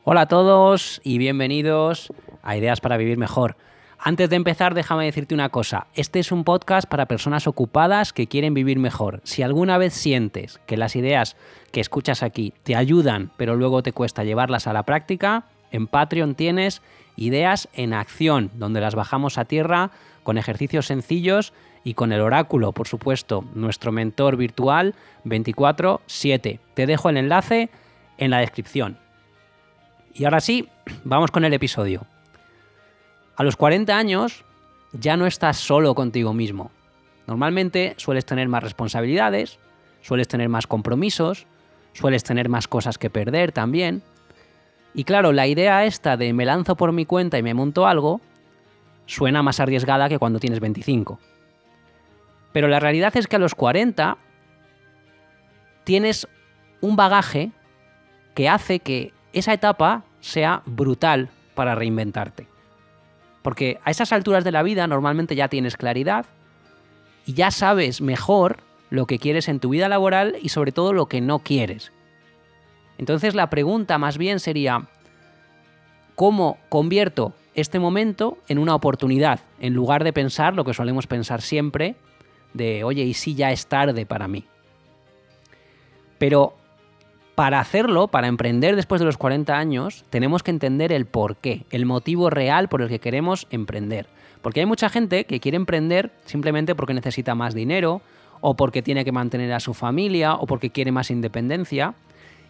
Hola a todos y bienvenidos a Ideas para Vivir Mejor. Antes de empezar, déjame decirte una cosa. Este es un podcast para personas ocupadas que quieren vivir mejor. Si alguna vez sientes que las ideas que escuchas aquí te ayudan, pero luego te cuesta llevarlas a la práctica, en Patreon tienes Ideas en Acción, donde las bajamos a tierra con ejercicios sencillos y con el oráculo, por supuesto, nuestro mentor virtual 24/7. Te dejo el enlace en la descripción. Y ahora sí, vamos con el episodio. A los 40 años ya no estás solo contigo mismo. Normalmente sueles tener más responsabilidades, sueles tener más compromisos, sueles tener más cosas que perder también. Y claro, la idea esta de me lanzo por mi cuenta y me monto algo suena más arriesgada que cuando tienes 25. Pero la realidad es que a los 40 tienes un bagaje que hace que esa etapa sea brutal para reinventarte. Porque a esas alturas de la vida normalmente ya tienes claridad y ya sabes mejor lo que quieres en tu vida laboral y sobre todo lo que no quieres. Entonces la pregunta más bien sería, ¿cómo convierto este momento en una oportunidad? En lugar de pensar lo que solemos pensar siempre, de oye, ¿y si ya es tarde para mí? Pero para hacerlo, para emprender después de los 40 años, tenemos que entender el porqué, el motivo real por el que queremos emprender. Porque hay mucha gente que quiere emprender simplemente porque necesita más dinero, o porque tiene que mantener a su familia, o porque quiere más independencia.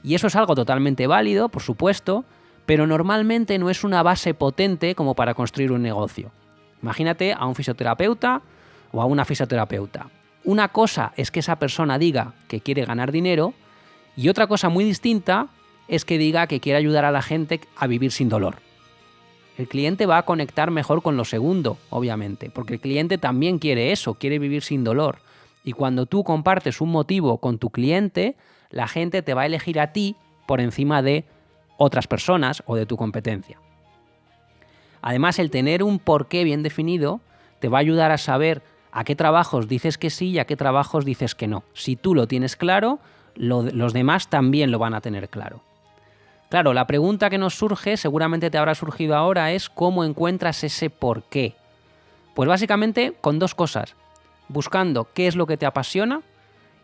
Y eso es algo totalmente válido, por supuesto, pero normalmente no es una base potente como para construir un negocio. Imagínate a un fisioterapeuta o a una fisioterapeuta. Una cosa es que esa persona diga que quiere ganar dinero, y otra cosa muy distinta es que diga que quiere ayudar a la gente a vivir sin dolor. El cliente va a conectar mejor con lo segundo, obviamente, porque el cliente también quiere eso, quiere vivir sin dolor. Y cuando tú compartes un motivo con tu cliente, la gente te va a elegir a ti por encima de otras personas o de tu competencia. Además, el tener un porqué bien definido te va a ayudar a saber a qué trabajos dices que sí y a qué trabajos dices que no. Si tú lo tienes claro, los demás también lo van a tener claro. Claro, la pregunta que nos surge, seguramente te habrá surgido ahora, es ¿cómo encuentras ese porqué? Pues básicamente con dos cosas. Buscando qué es lo que te apasiona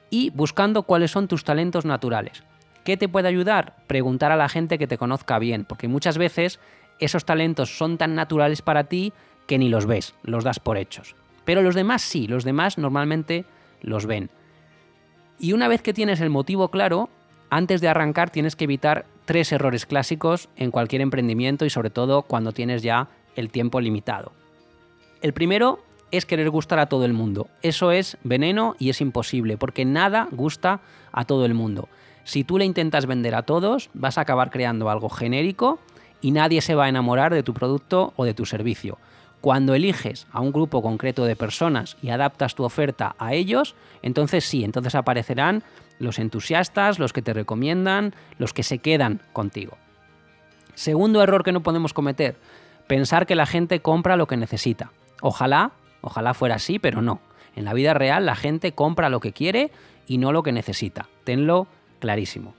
y buscando cuáles son tus talentos naturales. ¿Qué te puede ayudar? Preguntar a la gente que te conozca bien, porque muchas veces esos talentos son tan naturales para ti que ni los ves, los das por hechos. Pero los demás sí, los demás normalmente los ven. Y una vez que tienes el motivo claro, antes de arrancar tienes que evitar 3 errores clásicos en cualquier emprendimiento y sobre todo cuando tienes ya el tiempo limitado. El primero es querer gustar a todo el mundo. Eso es veneno y es imposible, porque nada gusta a todo el mundo. Si tú le intentas vender a todos, vas a acabar creando algo genérico y nadie se va a enamorar de tu producto o de tu servicio. Cuando eliges a un grupo concreto de personas y adaptas tu oferta a ellos, entonces sí, entonces aparecerán los entusiastas, los que te recomiendan, los que se quedan contigo. Segundo error que no podemos cometer, pensar que la gente compra lo que necesita. Ojalá fuera así, pero no. En la vida real la gente compra lo que quiere y no lo que necesita. Tenlo clarísimo.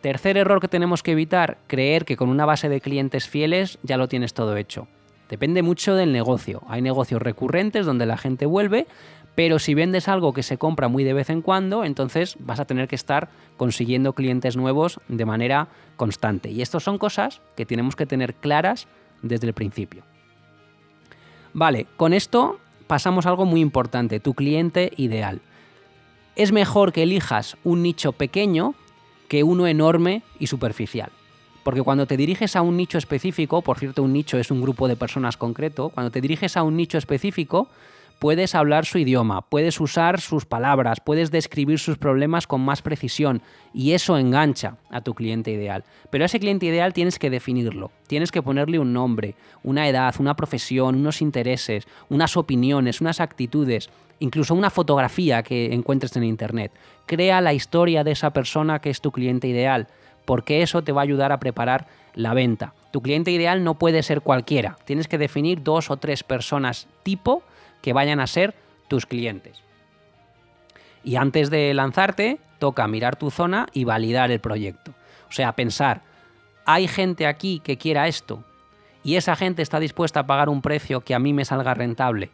Tercer error que tenemos que evitar, creer que con una base de clientes fieles ya lo tienes todo hecho. Depende mucho del negocio. Hay negocios recurrentes donde la gente vuelve, pero si vendes algo que se compra muy de vez en cuando, entonces vas a tener que estar consiguiendo clientes nuevos de manera constante. Y estas son cosas que tenemos que tener claras desde el principio. Vale, con esto pasamos a algo muy importante, tu cliente ideal. Es mejor que elijas un nicho pequeño que uno enorme y superficial. Porque cuando te diriges a un nicho específico, por cierto, un nicho es un grupo de personas concreto, cuando te diriges a un nicho específico, puedes hablar su idioma, puedes usar sus palabras, puedes describir sus problemas con más precisión y eso engancha a tu cliente ideal. Pero a ese cliente ideal tienes que definirlo, tienes que ponerle un nombre, una edad, una profesión, unos intereses, unas opiniones, unas actitudes, incluso una fotografía que encuentres en internet. Crea la historia de esa persona que es tu cliente ideal, porque eso te va a ayudar a preparar la venta. Tu cliente ideal no puede ser cualquiera. Tienes que definir 2 o 3 personas tipo que vayan a ser tus clientes. Y antes de lanzarte, toca mirar tu zona y validar el proyecto. O sea, pensar, hay gente aquí que quiera esto y esa gente está dispuesta a pagar un precio que a mí me salga rentable.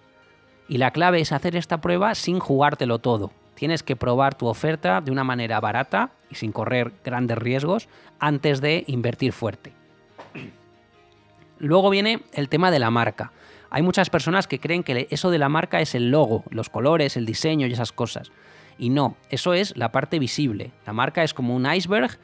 Y la clave es hacer esta prueba sin jugártelo todo. Tienes que probar tu oferta de una manera barata y sin correr grandes riesgos antes de invertir fuerte. Luego viene el tema de la marca. Hay muchas personas que creen que eso de la marca es el logo, los colores, el diseño y esas cosas. Y no, eso es la parte visible. La marca es como un iceberg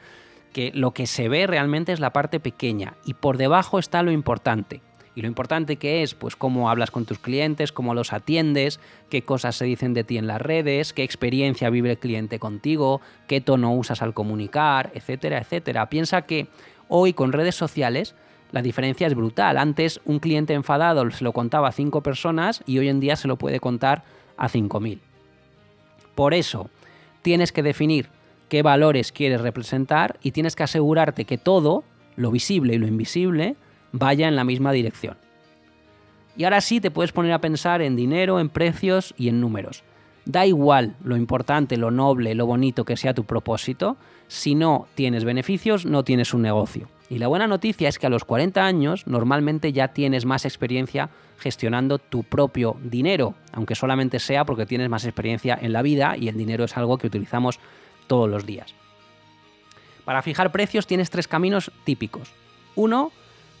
que lo que se ve realmente es la parte pequeña y por debajo está lo importante. Y lo importante que es, pues cómo hablas con tus clientes, cómo los atiendes, qué cosas se dicen de ti en las redes, qué experiencia vive el cliente contigo, qué tono usas al comunicar, etcétera, etcétera. Piensa que hoy con redes sociales la diferencia es brutal. Antes un cliente enfadado se lo contaba a 5 personas y hoy en día se lo puede contar a 5.000. Por eso tienes que definir qué valores quieres representar y tienes que asegurarte que todo, lo visible y lo invisible, vaya en la misma dirección. Y ahora sí te puedes poner a pensar en dinero, en precios y en números. Da igual lo importante, lo noble, lo bonito que sea tu propósito, si no tienes beneficios, no tienes un negocio. Y la buena noticia es que a los 40 años normalmente ya tienes más experiencia gestionando tu propio dinero, aunque solamente sea porque tienes más experiencia en la vida y el dinero es algo que utilizamos todos los días. Para fijar precios tienes 3 caminos típicos. 1,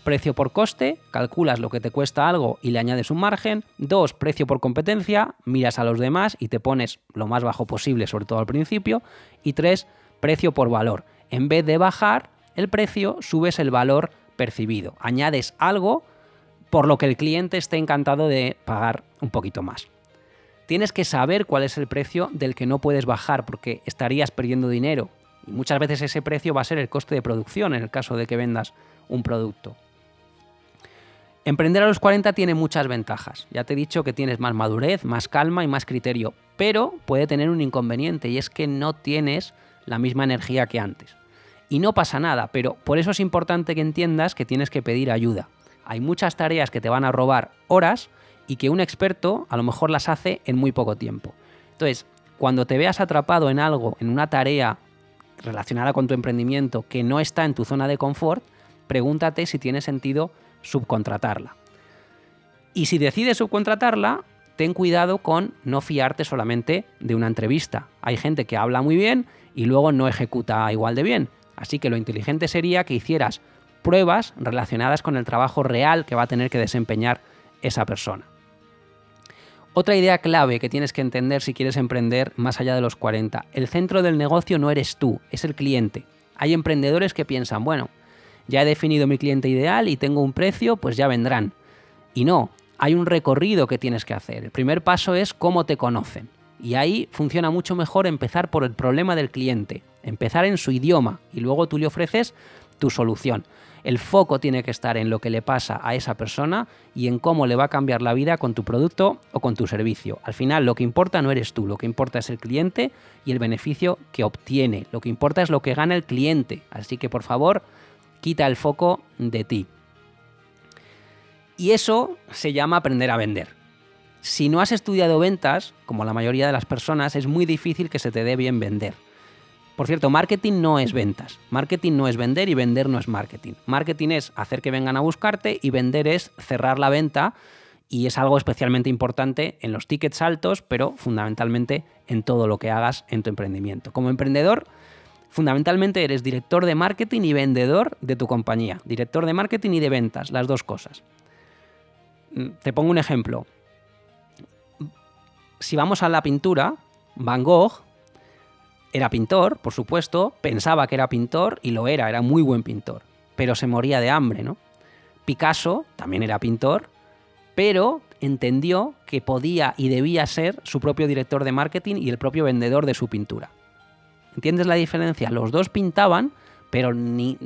precio por coste, calculas lo que te cuesta algo y le añades un margen. 2, precio por competencia, miras a los demás y te pones lo más bajo posible, sobre todo al principio. Y 3, precio por valor. En vez de bajar el precio, subes el valor percibido. Añades algo por lo que el cliente esté encantado de pagar un poquito más. Tienes que saber cuál es el precio del que no puedes bajar porque estarías perdiendo dinero. Y muchas veces ese precio va a ser el coste de producción en el caso de que vendas un producto. Emprender a los 40 tiene muchas ventajas. Ya te he dicho que tienes más madurez, más calma y más criterio, pero puede tener un inconveniente y es que no tienes la misma energía que antes. Y no pasa nada, pero por eso es importante que entiendas que tienes que pedir ayuda. Hay muchas tareas que te van a robar horas y que un experto a lo mejor las hace en muy poco tiempo. Entonces, cuando te veas atrapado en algo, en una tarea relacionada con tu emprendimiento que no está en tu zona de confort, pregúntate si tiene sentido subcontratarla. Y si decides subcontratarla, ten cuidado con no fiarte solamente de una entrevista. Hay gente que habla muy bien y luego no ejecuta igual de bien. Así que lo inteligente sería que hicieras pruebas relacionadas con el trabajo real que va a tener que desempeñar esa persona. Otra idea clave que tienes que entender si quieres emprender más allá de los 40. El centro del negocio no eres tú, es el cliente. Hay emprendedores que piensan, bueno, ya he definido mi cliente ideal y tengo un precio, pues ya vendrán. Y no, hay un recorrido que tienes que hacer. El primer paso es cómo te conocen. Y ahí funciona mucho mejor empezar por el problema del cliente, empezar en su idioma y luego tú le ofreces tu solución. El foco tiene que estar en lo que le pasa a esa persona y en cómo le va a cambiar la vida con tu producto o con tu servicio. Al final lo que importa no eres tú, lo que importa es el cliente y el beneficio que obtiene. Lo que importa es lo que gana el cliente. Así que por favor, quita el foco de ti. Y eso se llama aprender a vender. Si no has estudiado ventas, como la mayoría de las personas, es muy difícil que se te dé bien vender. Por cierto, marketing no es ventas. Marketing no es vender y vender no es marketing. Marketing es hacer que vengan a buscarte y vender es cerrar la venta y es algo especialmente importante en los tickets altos, pero fundamentalmente en todo lo que hagas en tu emprendimiento. Como emprendedor, fundamentalmente eres director de marketing y vendedor de tu compañía. Director de marketing y de ventas, las dos cosas. Te pongo un ejemplo. Si vamos a la pintura, Van Gogh era pintor, por supuesto, pensaba que era pintor y lo era muy buen pintor, pero se moría de hambre, ¿no? Picasso también era pintor, pero entendió que podía y debía ser su propio director de marketing y el propio vendedor de su pintura. ¿Entiendes la diferencia? Los dos pintaban, pero ni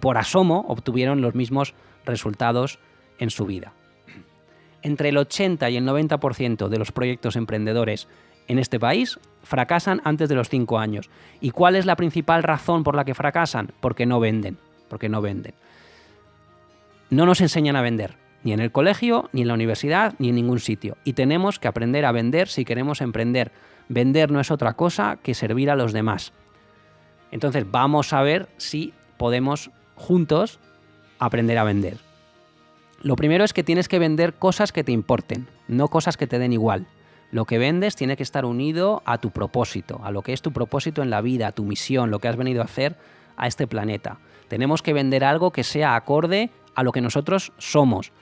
por asomo obtuvieron los mismos resultados en su vida. Entre el 80 y el 90% de los proyectos emprendedores en este país fracasan antes de los 5 años. ¿Y cuál es la principal razón por la que fracasan? Porque no venden. No nos enseñan a vender, ni en el colegio, ni en la universidad, ni en ningún sitio. Y tenemos que aprender a vender si queremos emprender. Vender no es otra cosa que servir a los demás. Entonces vamos a ver si podemos juntos aprender a vender. Lo primero es que tienes que vender cosas que te importen, no cosas que te den igual. Lo que vendes tiene que estar unido a tu propósito, a lo que es tu propósito en la vida, a tu misión, lo que has venido a hacer a este planeta. Tenemos que vender algo que sea acorde a lo que nosotros somos.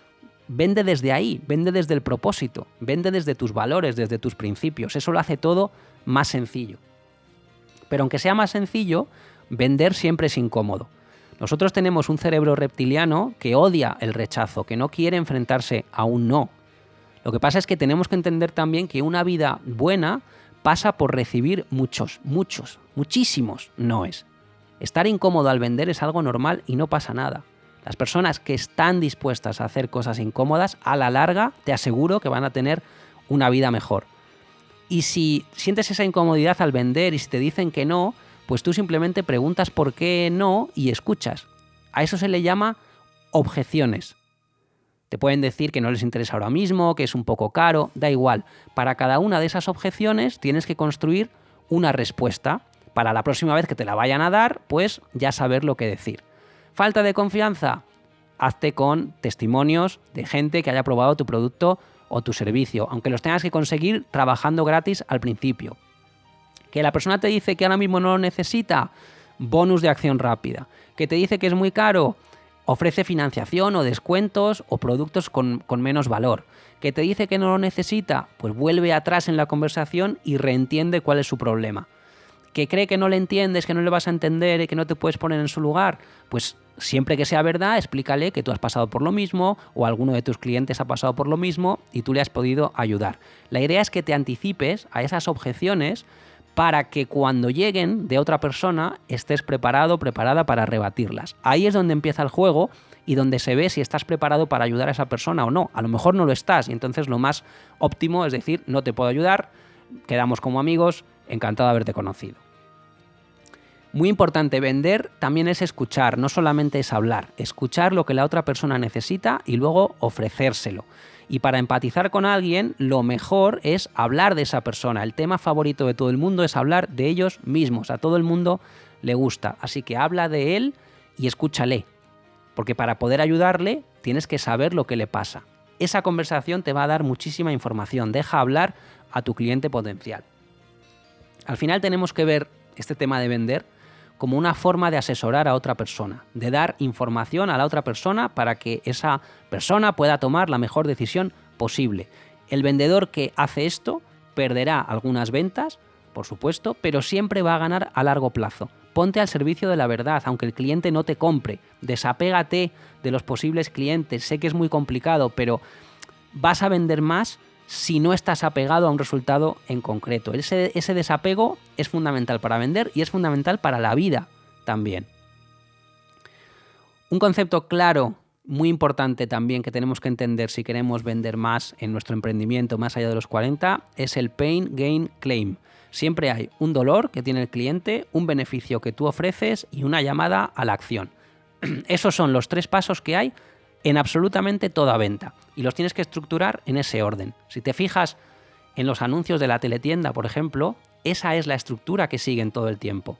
Vende desde ahí, vende desde el propósito, vende desde tus valores, desde tus principios. Eso lo hace todo más sencillo. Pero aunque sea más sencillo, vender siempre es incómodo. Nosotros tenemos un cerebro reptiliano que odia el rechazo, que no quiere enfrentarse a un no. Lo que pasa es que tenemos que entender también que una vida buena pasa por recibir muchísimos noes. Estar incómodo al vender es algo normal y no pasa nada. Las personas que están dispuestas a hacer cosas incómodas, a la larga te aseguro que van a tener una vida mejor. Y si sientes esa incomodidad al vender y si te dicen que no, pues tú simplemente preguntas por qué no y escuchas. A eso se le llama objeciones. Te pueden decir que no les interesa ahora mismo, que es un poco caro, da igual. Para cada una de esas objeciones tienes que construir una respuesta. Para la próxima vez que te la vayan a dar, pues ya saber lo que decir. ¿Falta de confianza? Hazte con testimonios de gente que haya probado tu producto o tu servicio, aunque los tengas que conseguir trabajando gratis al principio. Que la persona te dice que ahora mismo no lo necesita, bonus de acción rápida. Que te dice que es muy caro, ofrece financiación o descuentos o productos con menos valor. Que te dice que no lo necesita, pues vuelve atrás en la conversación y reentiende cuál es su problema. Que cree que no le entiendes, que no le vas a entender y que no te puedes poner en su lugar, pues siempre que sea verdad, explícale que tú has pasado por lo mismo o alguno de tus clientes ha pasado por lo mismo y tú le has podido ayudar. La idea es que te anticipes a esas objeciones para que cuando lleguen de otra persona estés preparado, preparada para rebatirlas. Ahí es donde empieza el juego y donde se ve si estás preparado para ayudar a esa persona o no. A lo mejor no lo estás y entonces lo más óptimo es decir, no te puedo ayudar, quedamos como amigos, encantado de haberte conocido. Muy importante, vender también es escuchar, no solamente es hablar. Escuchar lo que la otra persona necesita y luego ofrecérselo. Y para empatizar con alguien, lo mejor es hablar de esa persona. El tema favorito de todo el mundo es hablar de ellos mismos. A todo el mundo le gusta. Así que habla de él y escúchale. Porque para poder ayudarle, tienes que saber lo que le pasa. Esa conversación te va a dar muchísima información. Deja hablar a tu cliente potencial. Al final tenemos que ver este tema de vender como una forma de asesorar a otra persona, de dar información a la otra persona para que esa persona pueda tomar la mejor decisión posible. El vendedor que hace esto perderá algunas ventas, por supuesto, pero siempre va a ganar a largo plazo. Ponte al servicio de la verdad, aunque el cliente no te compre. Desapégate de los posibles clientes. Sé que es muy complicado, pero vas a vender más si no estás apegado a un resultado en concreto. Ese desapego es fundamental para vender y es fundamental para la vida también. Un concepto claro, muy importante también que tenemos que entender si queremos vender más en nuestro emprendimiento más allá de los 40 es el Pain, Gain, Claim. Siempre hay un dolor que tiene el cliente, un beneficio que tú ofreces y una llamada a la acción. Esos son los 3 pasos que hay en absolutamente toda venta y los tienes que estructurar en ese orden. Si te fijas en los anuncios de la teletienda, por ejemplo, esa es la estructura que siguen todo el tiempo.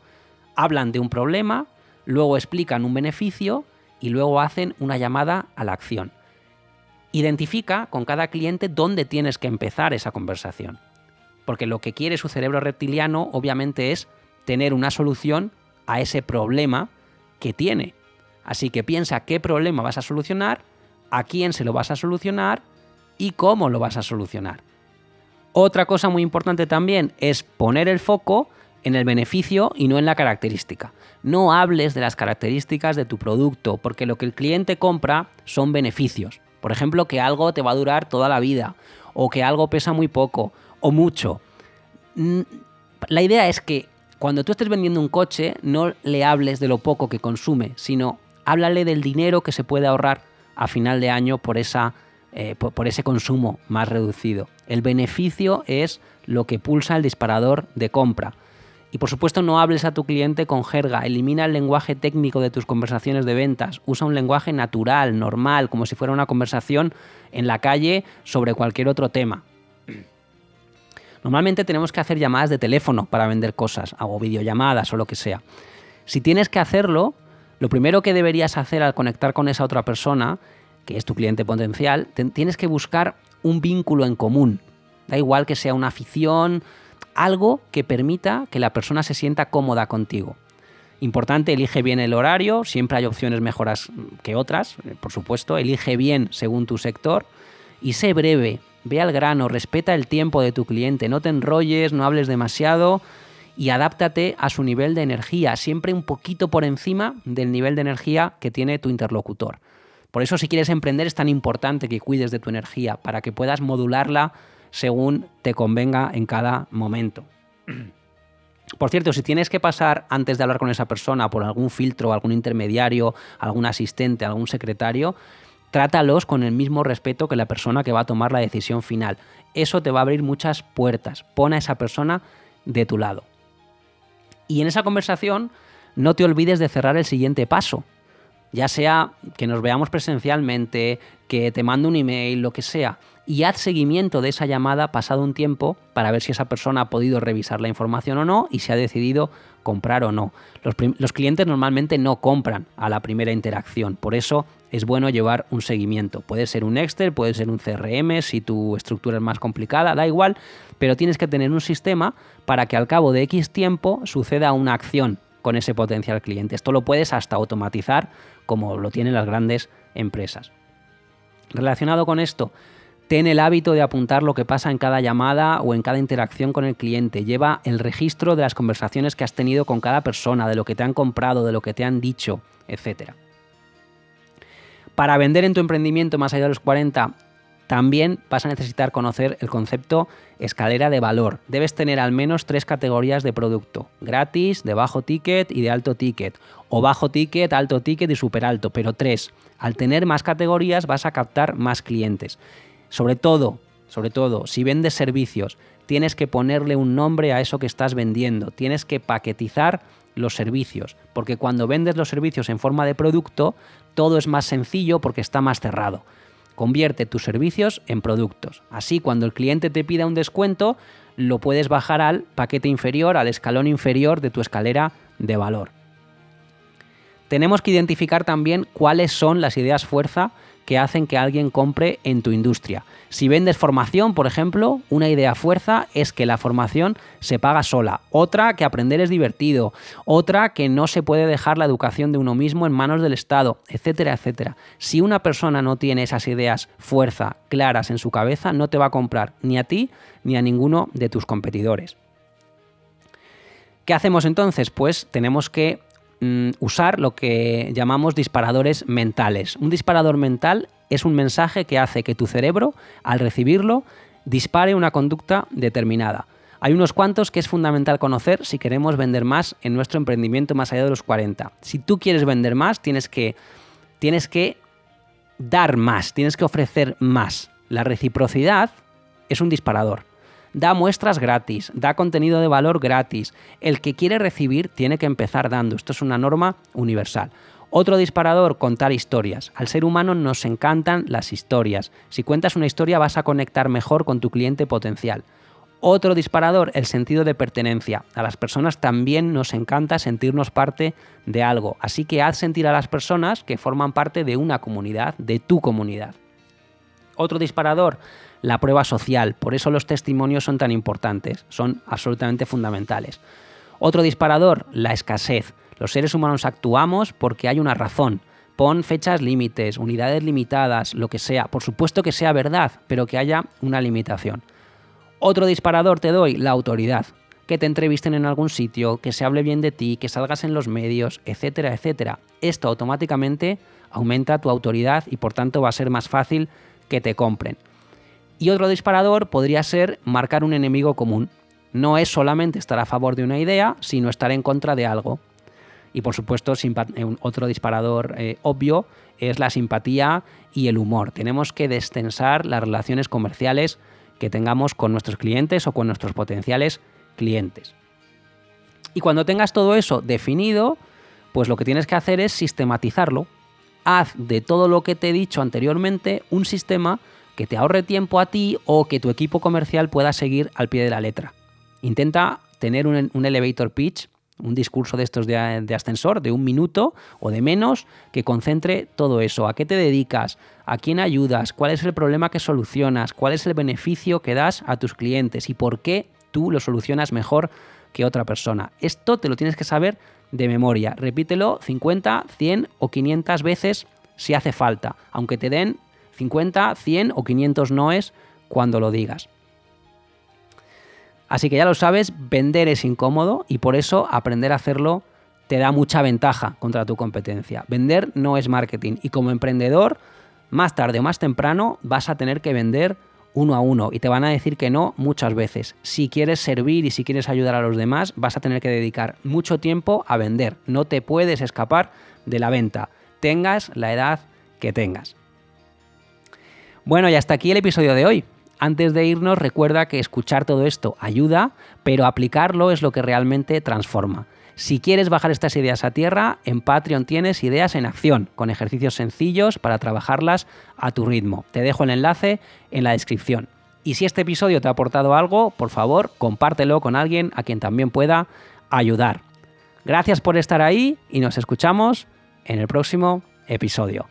Hablan de un problema, luego explican un beneficio y luego hacen una llamada a la acción. Identifica con cada cliente dónde tienes que empezar esa conversación, porque lo que quiere su cerebro reptiliano obviamente es tener una solución a ese problema que tiene. Así que piensa qué problema vas a solucionar, a quién se lo vas a solucionar y cómo lo vas a solucionar. Otra cosa muy importante también es poner el foco en el beneficio y no en la característica. No hables de las características de tu producto, porque lo que el cliente compra son beneficios. Por ejemplo, que algo te va a durar toda la vida, o que algo pesa muy poco, o mucho. La idea es que cuando tú estés vendiendo un coche, no le hables de lo poco que consume, sino háblale del dinero que se puede ahorrar a final de año por ese consumo más reducido. El beneficio es lo que pulsa el disparador de compra. Y por supuesto no hables a tu cliente con jerga, elimina el lenguaje técnico de tus conversaciones de ventas, usa un lenguaje natural, normal, como si fuera una conversación en la calle sobre cualquier otro tema. Normalmente tenemos que hacer llamadas de teléfono para vender cosas, o videollamadas o lo que sea. Si tienes que hacerlo, Lo primero que deberías hacer al conectar con esa otra persona, que es tu cliente potencial, tienes que buscar un vínculo en común. Da igual que sea una afición, algo que permita que la persona se sienta cómoda contigo. Importante, elige bien el horario, siempre hay opciones mejores que otras, por supuesto, elige bien según tu sector y sé breve, ve al grano, respeta el tiempo de tu cliente, no te enrolles, no hables demasiado y adáptate a su nivel de energía, siempre un poquito por encima del nivel de energía que tiene tu interlocutor. Por eso, si quieres emprender, es tan importante que cuides de tu energía para que puedas modularla según te convenga en cada momento. Por cierto, si tienes que pasar antes de hablar con esa persona por algún filtro, algún intermediario, algún asistente, algún secretario, trátalos con el mismo respeto que la persona que va a tomar la decisión final. Eso te va a abrir muchas puertas. Pon a esa persona de tu lado. Y en esa conversación no te olvides de cerrar el siguiente paso. Ya sea que nos veamos presencialmente, que te mande un email, lo que sea, y haz seguimiento de esa llamada pasado un tiempo para ver si esa persona ha podido revisar la información o no y si ha decidido comprar o no. Los clientes normalmente no compran a la primera interacción, por eso es bueno llevar un seguimiento. Puede ser un Excel, puede ser un CRM, si tu estructura es más complicada, da igual, pero tienes que tener un sistema para que al cabo de X tiempo suceda una acción con ese potencial cliente. Esto lo puedes hasta automatizar, como lo tienen las grandes empresas. Relacionado con esto, ten el hábito de apuntar lo que pasa en cada llamada o en cada interacción con el cliente. Lleva el registro de las conversaciones que has tenido con cada persona, de lo que te han comprado, de lo que te han dicho, etc. Para vender en tu emprendimiento más allá de los 40, también vas a necesitar conocer el concepto escalera de valor. Debes tener al menos 3 categorías de producto: gratis, de bajo ticket y de alto ticket, o bajo ticket, alto ticket y super alto, pero 3. Al tener más categorías vas a captar más clientes. Sobre todo, si vendes servicios, tienes que ponerle un nombre a eso que estás vendiendo, tienes que paquetizar los servicios, porque cuando vendes los servicios en forma de producto, todo es más sencillo porque está más cerrado. Convierte tus servicios en productos. Así, cuando el cliente te pida un descuento, lo puedes bajar al paquete inferior, al escalón inferior de tu escalera de valor. Tenemos que identificar también cuáles son las ideas fuerza que hacen que alguien compre en tu industria. Si vendes formación, por ejemplo, una idea fuerza es que la formación se paga sola, otra que aprender es divertido, otra que no se puede dejar la educación de uno mismo en manos del Estado, etcétera, etcétera. Si una persona no tiene esas ideas fuerza claras en su cabeza, no te va a comprar ni a ti ni a ninguno de tus competidores. ¿Qué hacemos entonces? Pues tenemos que usar lo que llamamos disparadores mentales. Un disparador mental es un mensaje que hace que tu cerebro, al recibirlo, dispare una conducta determinada. Hay unos cuantos que es fundamental conocer si queremos vender más en nuestro emprendimiento más allá de los 40. Si tú quieres vender más, tienes que dar más, tienes que ofrecer más. La reciprocidad es un disparador. Da muestras gratis, da contenido de valor gratis. El que quiere recibir tiene que empezar dando. Esto es una norma universal. Otro disparador, contar historias. Al ser humano nos encantan las historias. Si cuentas una historia vas a conectar mejor con tu cliente potencial. Otro disparador, el sentido de pertenencia. A las personas también nos encanta sentirnos parte de algo. Así que haz sentir a las personas que forman parte de una comunidad, de tu comunidad. Otro disparador, la prueba social. Por eso los testimonios son tan importantes, son absolutamente fundamentales. Otro disparador, la escasez. Los seres humanos actuamos porque hay una razón. Pon fechas límites, unidades limitadas, lo que sea. Por supuesto que sea verdad, pero que haya una limitación. Otro disparador te doy, la autoridad. Que te entrevisten en algún sitio, que se hable bien de ti, que salgas en los medios, etcétera, etcétera. Esto automáticamente aumenta tu autoridad y por tanto va a ser más fácil que te compren. Y otro disparador podría ser marcar un enemigo común. No es solamente estar a favor de una idea, sino estar en contra de algo. Y por supuesto, otro disparador obvio es la simpatía y el humor. Tenemos que destensar las relaciones comerciales que tengamos con nuestros clientes o con nuestros potenciales clientes. Y cuando tengas todo eso definido, pues lo que tienes que hacer es sistematizarlo. Haz de todo lo que te he dicho anteriormente un sistema que te ahorre tiempo a ti o que tu equipo comercial pueda seguir al pie de la letra. Intenta tener un elevator pitch un discurso de estos de ascensor, de 1 minuto o de menos, que concentre todo eso. ¿A qué te dedicas? ¿A quién ayudas? ¿Cuál es el problema que solucionas? ¿Cuál es el beneficio que das a tus clientes? ¿Y por qué tú lo solucionas mejor que otra persona? Esto te lo tienes que saber de memoria. Repítelo 50, 100 o 500 veces si hace falta, aunque te den 50, 100 o 500 noes cuando lo digas. Así que ya lo sabes, vender es incómodo y por eso aprender a hacerlo te da mucha ventaja contra tu competencia. Vender no es marketing y como emprendedor, más tarde o más temprano vas a tener que vender uno a uno y te van a decir que no muchas veces. Si quieres servir y si quieres ayudar a los demás, vas a tener que dedicar mucho tiempo a vender. No te puedes escapar de la venta, tengas la edad que tengas. Bueno, y hasta aquí el episodio de hoy. Antes de irnos, recuerda que escuchar todo esto ayuda, pero aplicarlo es lo que realmente transforma. Si quieres bajar estas ideas a tierra, en Patreon tienes Ideas en Acción, con ejercicios sencillos para trabajarlas a tu ritmo. Te dejo el enlace en la descripción. Y si este episodio te ha aportado algo, por favor, compártelo con alguien a quien también pueda ayudar. Gracias por estar ahí y nos escuchamos en el próximo episodio.